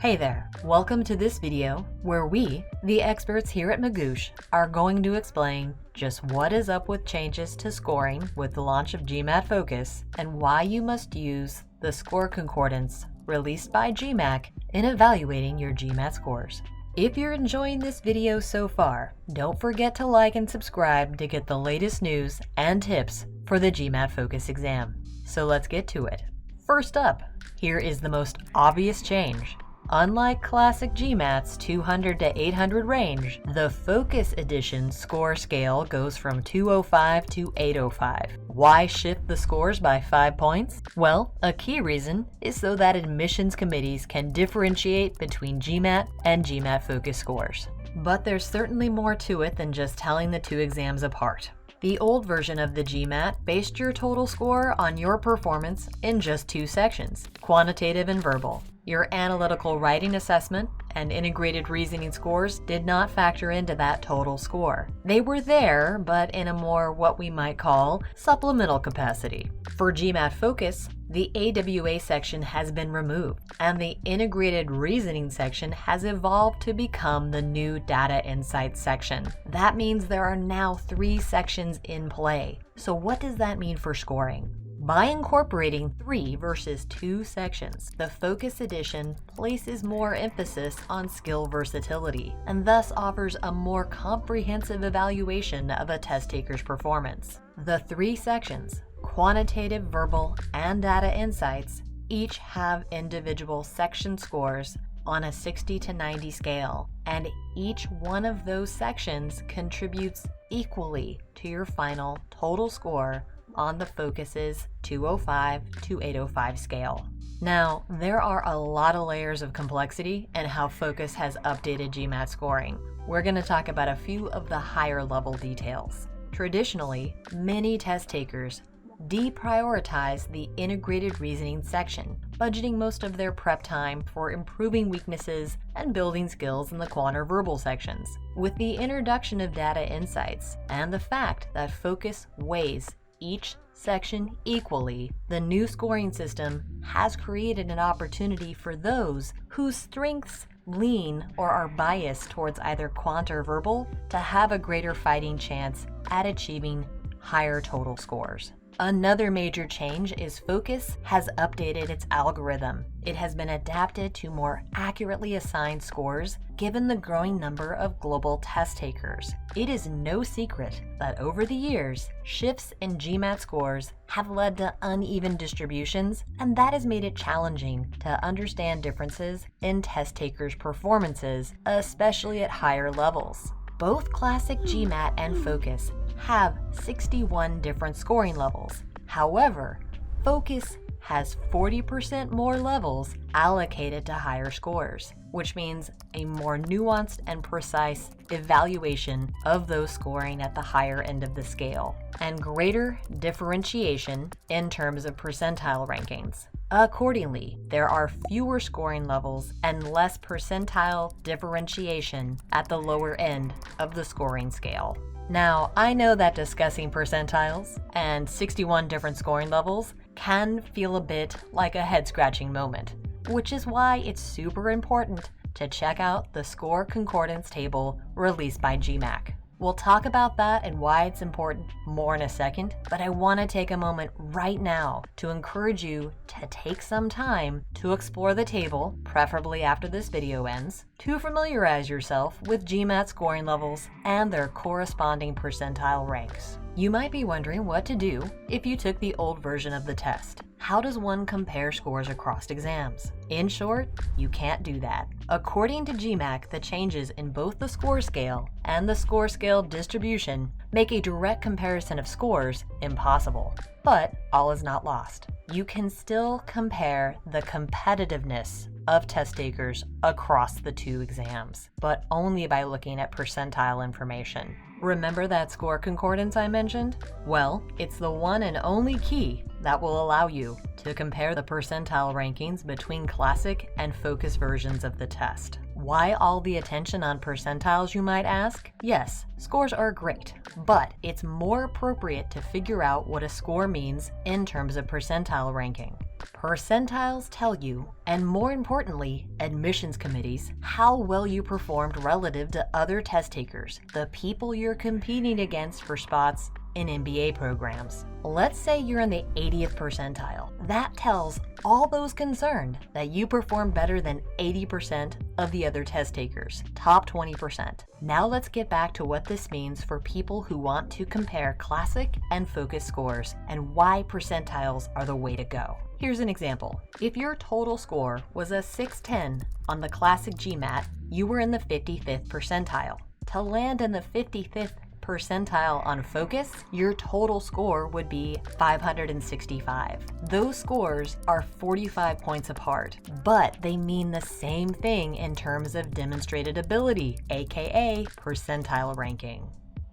Hey there, welcome to this video where we, the experts here at Magoosh, are going to explain just what is up with changes to scoring with the launch of GMAT Focus and why you must use the score concordance released by GMAT in evaluating your GMAT scores. If you're enjoying this video so far, don't forget to like and subscribe to get the latest news and tips for the GMAT Focus exam. So let's get to it. First up, here is the most obvious change. Unlike classic GMAT's 200 to 800 range, the Focus Edition score scale goes from 205 to 805. Why shift the scores by 5 points? Well, a key reason is so that admissions committees can differentiate between GMAT and GMAT Focus scores. But there's certainly more to it than just telling the two exams apart. The old version of the GMAT based your total score on your performance in just two sections, quantitative and verbal. Your analytical writing assessment and integrated reasoning scores did not factor into that total score. They were there, but in a more what we might call supplemental capacity. For GMAT Focus, the AWA section has been removed, and the integrated reasoning section has evolved to become the new data insights section. That means there are now 3 sections in play. So what does that mean for scoring? By incorporating 3 versus 2 sections, the Focus Edition places more emphasis on skill versatility and thus offers a more comprehensive evaluation of a test taker's performance. The 3 sections, quantitative, verbal, and data insights, each have individual section scores on a 60 to 90 scale, and each one of those sections contributes equally to your final total score on the Focus's 205 to 805 scale. Now, there are a lot of layers of complexity in how Focus has updated GMAT scoring. We're going to talk about a few of the higher level details. Traditionally, many test takers deprioritize the integrated reasoning section, budgeting most of their prep time for improving weaknesses and building skills in the quant or verbal sections. With the introduction of data insights and the fact that Focus weighs each section equally, the new scoring system has created an opportunity for those whose strengths lean or are biased towards either quant or verbal to have a greater fighting chance at achieving higher total scores. Another major change is Focus has updated its algorithm. It has been adapted to more accurately assign scores given the growing number of global test takers. It is no secret that over the years, shifts in GMAT scores have led to uneven distributions, and that has made it challenging to understand differences in test takers' performances, especially at higher levels. Both classic GMAT and Focus have 61 different scoring levels. However, Focus has 40% more levels allocated to higher scores, which means a more nuanced and precise evaluation of those scoring at the higher end of the scale, and greater differentiation in terms of percentile rankings. Accordingly, there are fewer scoring levels and less percentile differentiation at the lower end of the scoring scale. Now, I know that discussing percentiles and 61 different scoring levels can feel a bit like a head-scratching moment, which is why it's super important to check out the score concordance table released by GMAT. We'll talk about that and why it's important more in a second, but I want to take a moment right now to encourage you to take some time to explore the table, preferably after this video ends, to familiarize yourself with GMAT scoring levels and their corresponding percentile ranks. You might be wondering what to do if you took the old version of the test. How does one compare scores across exams? In short, you can't do that. According to GMAT, the changes in both the score scale and the score scale distribution make a direct comparison of scores impossible. But all is not lost. You can still compare the competitiveness of test takers across the two exams, but only by looking at percentile information. Remember that score concordance I mentioned? Well, it's the one and only key that will allow you to compare the percentile rankings between classic and Focus versions of the test. Why all the attention on percentiles, you might ask? Yes, scores are great, but it's more appropriate to figure out what a score means in terms of percentile ranking. Percentiles tell you, and more importantly, admissions committees, how well you performed relative to other test takers, the people you're competing against for spots in MBA programs. Let's say you're in the 80th percentile. That tells all those concerned that you perform better than 80% of the other test takers, top 20%. Now let's get back to what this means for people who want to compare classic and focus scores and why percentiles are the way to go. Here's an example. If your total score was a 610 on the classic GMAT, you were in the 55th percentile. To land in the 55th percentile on focus, your total score would be 565. Those scores are 45 points apart, but they mean the same thing in terms of demonstrated ability, aka percentile ranking.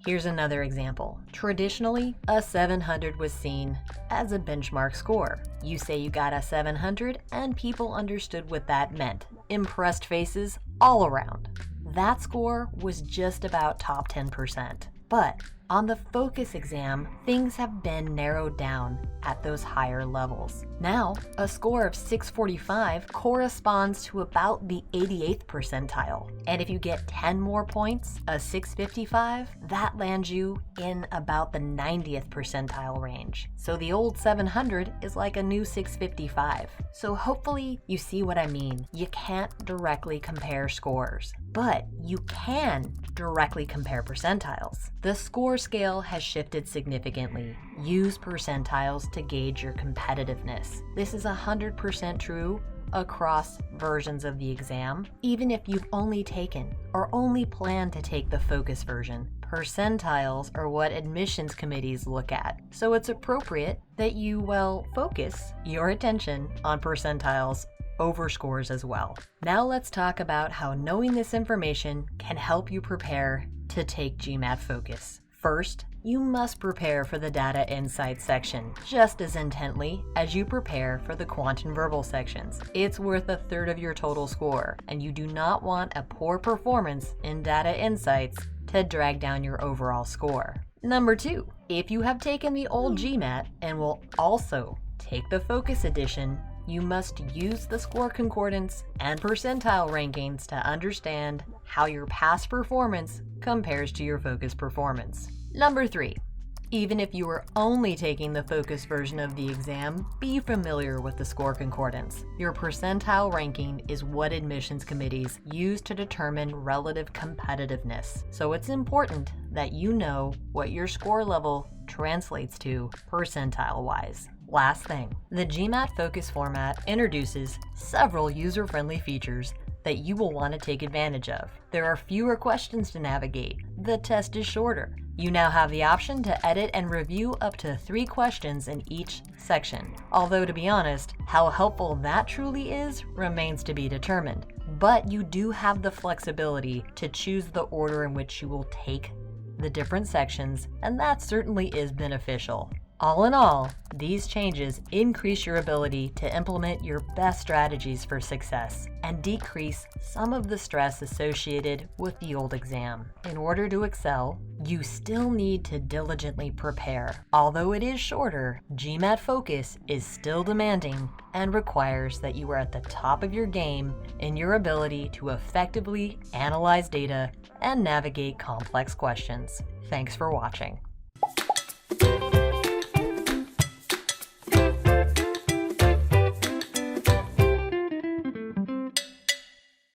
Here's another example. Traditionally, a 700 was seen as a benchmark score. You say you got a 700 and people understood what that meant. Impressed faces all around. That score was just about top 10%. But on the focus exam, things have been narrowed down at those higher levels. Now, a score of 645 corresponds to about the 88th percentile. And if you get 10 more points, a 655, that lands you in about the 90th percentile range. So the old 700 is like a new 655. So hopefully you see what I mean. You can't directly compare scores, but you can directly compare percentiles. The score scale has shifted significantly. Use percentiles to gauge your competitiveness. This is 100% true across versions of the exam, even if you've only taken or only plan to take the focus version. Percentiles are what admissions committees look at, so it's appropriate that you, focus your attention on percentiles over scores as well. Now let's talk about how knowing this information can help you prepare to take GMAT Focus. First, you must prepare for the data insights section just as intently as you prepare for the quant and verbal sections. It's worth 1/3 of your total score, and you do not want a poor performance in data insights to drag down your overall score. Number 2, if you have taken the old GMAT and will also take the Focus edition, you must use the score concordance and percentile rankings to understand how your past performance compares to your focus performance. Number 3, even if you are only taking the focus version of the exam, be familiar with the score concordance. Your percentile ranking is what admissions committees use to determine relative competitiveness, so it's important that you know what your score level translates to percentile-wise. Last thing, the GMAT Focus format introduces several user-friendly features that you will want to take advantage of. There are fewer questions to navigate. The test is shorter. You now have the option to edit and review up to 3 questions in each section. Although, to be honest, how helpful that truly is remains to be determined. But you do have the flexibility to choose the order in which you will take the different sections, and that certainly is beneficial. All in all, these changes increase your ability to implement your best strategies for success and decrease some of the stress associated with the old exam. In order to excel, you still need to diligently prepare. Although it is shorter, GMAT Focus is still demanding and requires that you are at the top of your game in your ability to effectively analyze data and navigate complex questions. Thanks for watching.